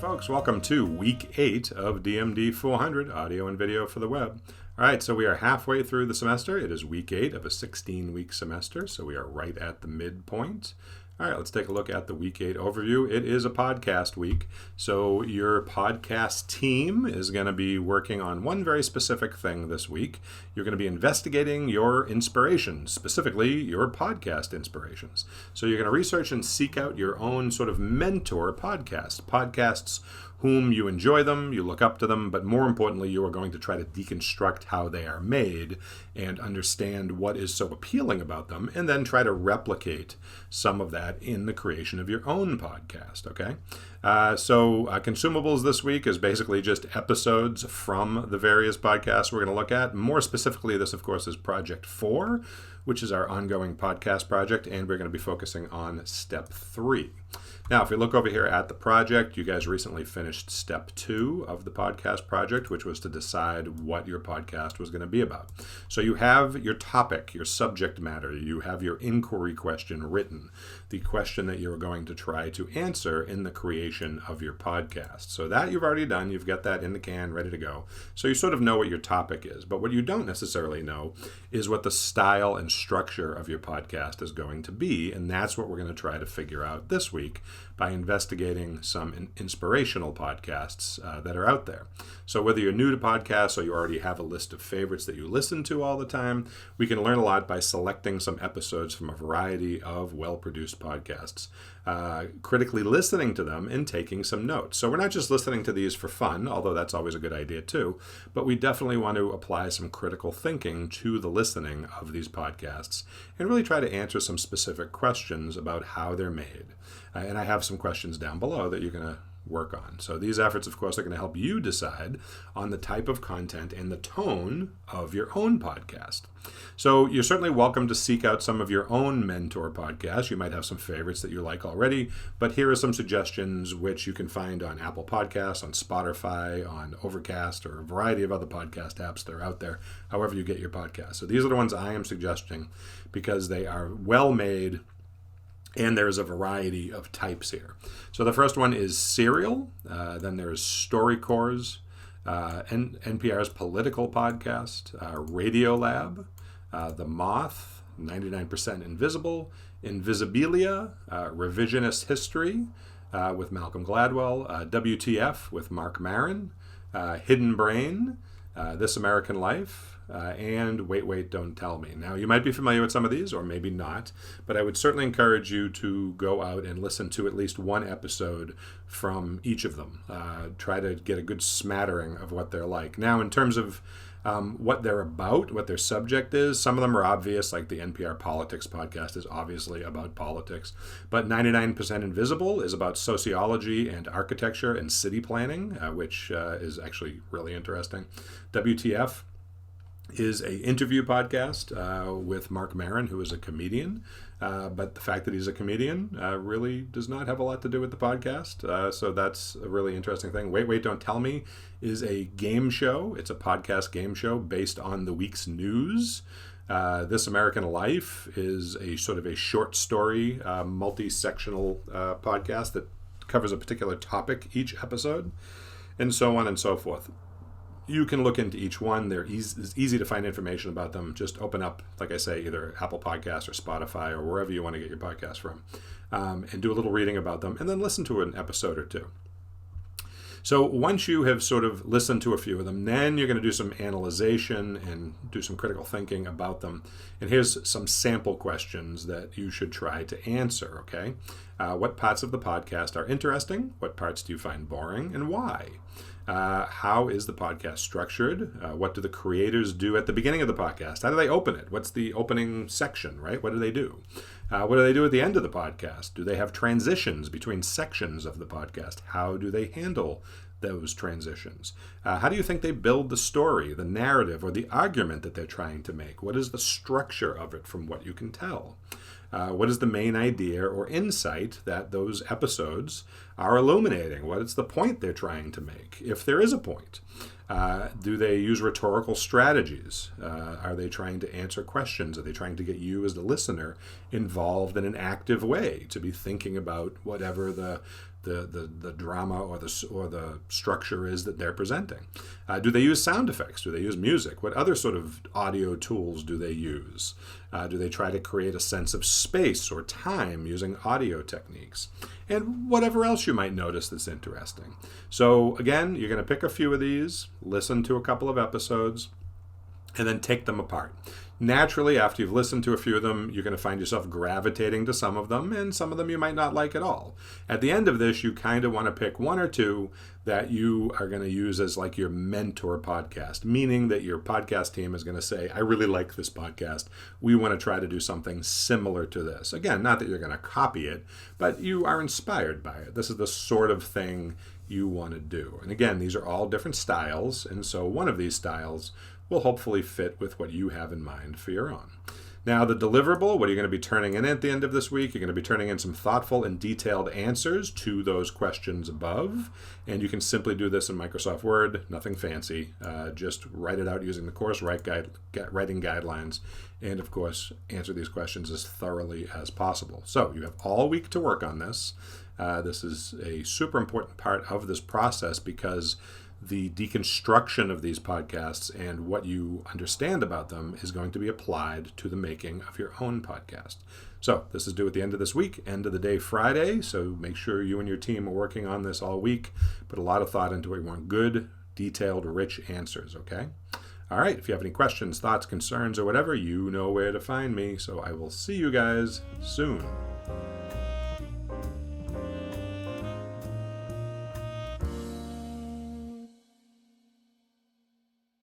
folks. Welcome to week 8 of DMD400, audio and video for the web. All right, so we are halfway through the semester. It is week 8 of a 16-week semester, so we are right at the midpoint. All right, let's take a look at the week 8 overview. It is a podcast week, so your podcast team is going to be working on one very specific thing this week. You're going to be investigating your inspirations, specifically your podcast inspirations. So you're going to research and seek out your own sort of mentor podcasts whom you enjoy them, you look up to them, but more importantly, you are going to try to deconstruct how they are made and understand what is so appealing about them, and then try to replicate some of that in the creation of your own podcast, okay? So consumables this week is basically just episodes from the various podcasts we're going to look at. More specifically, this, of course, is Project 4, which is our ongoing podcast project, and we're going to be focusing on Step 3. Now, if we look over here at the project, you guys recently finished Step 2 of the podcast project, which was to decide what your podcast was going to be about. So you have your topic, your subject matter, you have your inquiry question written, the question that you're going to try to answer in the creation of your podcast. So that you've already done, you've got that in the can, ready to go. So you sort of know what your topic is, but what you don't necessarily know is what the style and structure of your podcast is going to be, and that's what we're going to try to figure out this week by investigating some inspirational podcasts that are out there. So whether you're new to podcasts or you already have a list of favorites that you listen to all the time, we can learn a lot by selecting some episodes from a variety of well-produced podcasts, critically listening to them and taking some notes. So we're not just listening to these for fun, although that's always a good idea too, but we definitely want to apply some critical thinking to the listening of these podcasts and really try to answer some specific questions about how they're made. And I have some questions down below that you're going to work on. So these efforts, of course, are going to help you decide on the type of content and the tone of your own podcast. So you're certainly welcome to seek out some of your own mentor podcasts. You might have some favorites that you like already, but here are some suggestions which you can find on Apple Podcasts, on Spotify, on Overcast, or a variety of other podcast apps that are out there, however you get your podcast. So these are the ones I am suggesting because they are well made, and there's a variety of types here. So the first one is Serial. Then there's StoryCorps, NPR's political podcast, Radiolab, The Moth, 99% Invisible, Invisibilia, Revisionist History with Malcolm Gladwell, WTF with Mark Maron, Hidden Brain, This American Life, and Wait, Don't Tell Me. Now, you might be familiar with some of these, or maybe not, but I would certainly encourage you to go out and listen to at least one episode from each of them. Try to get a good smattering of what they're like. Now, in terms of what they're about, what their subject is, some of them are obvious, like the NPR Politics podcast is obviously about politics, but 99% Invisible is about sociology and architecture and city planning, which is actually really interesting. WTF is a interview podcast with Mark Maron, who is a comedian. But the fact that he's a comedian really does not have a lot to do with the podcast. So that's a really interesting thing. Wait, Don't Tell Me is a game show. It's a podcast game show based on the week's news. This American Life is a sort of a short story, multi-sectional podcast that covers a particular topic each episode, and so on and so forth. You can look into each one. It's easy to find information about them. Just open up, like I say, either Apple Podcasts or Spotify or wherever you want to get your podcast from, and do a little reading about them, and then listen to an episode or two. So once you have sort of listened to a few of them, then you're going to do some analyzation and do some critical thinking about them. And here's some sample questions that you should try to answer, okay? What parts of the podcast are interesting? What parts do you find boring, and why? How is the podcast structured? What do the creators do at the beginning of the podcast? How do they open it? What's the opening section, right? What do they do? What do they do at the end of the podcast? Do they have transitions between sections of the podcast? How do they handle those transitions? How do you think they build the story, the narrative, or the argument that they're trying to make? What is the structure of it from what you can tell? What is the main idea or insight that those episodes are illuminating? What is the point they're trying to make, if there is a point? Do they use rhetorical strategies? Are they trying to answer questions? Are they trying to get you as the listener involved in an active way, to be thinking about whatever the drama or the structure is that they're presenting? Do they use sound effects? Do they use music? What other sort of audio tools do they use? Do they try to create a sense of space or time using audio techniques? And whatever else you might notice that's interesting. So again, you're going to pick a few of these, listen to a couple of episodes, and then take them apart. Naturally, after you've listened to a few of them, you're going to find yourself gravitating to some of them, and some of them you might not like at all. At the end of this, you kind of want to pick one or two that you are going to use as like your mentor podcast, meaning that your podcast team is going to say, I really like this podcast. We want to try to do something similar to this. Again, not that you're going to copy it, but you are inspired by it. This is the sort of thing you want to do. And again, these are all different styles, and so one of these styles will hopefully fit with what you have in mind for your own. Now, the deliverable, what are you going to be turning in at the end of this week? You're going to be turning in some thoughtful and detailed answers to those questions above. And you can simply do this in Microsoft Word, nothing fancy. Just write it out using the course writing guidelines. And of course, answer these questions as thoroughly as possible. So you have all week to work on this. This is a super important part of this process, because the deconstruction of these podcasts and what you understand about them is going to be applied to the making of your own podcast. So this is due at the end of this week, end of the day Friday. So make sure you and your team are working on this all week. Put a lot of thought into it. You want good, detailed, rich answers, okay? All right, if you have any questions, thoughts, concerns, or whatever, you know where to find me. So I will see you guys soon.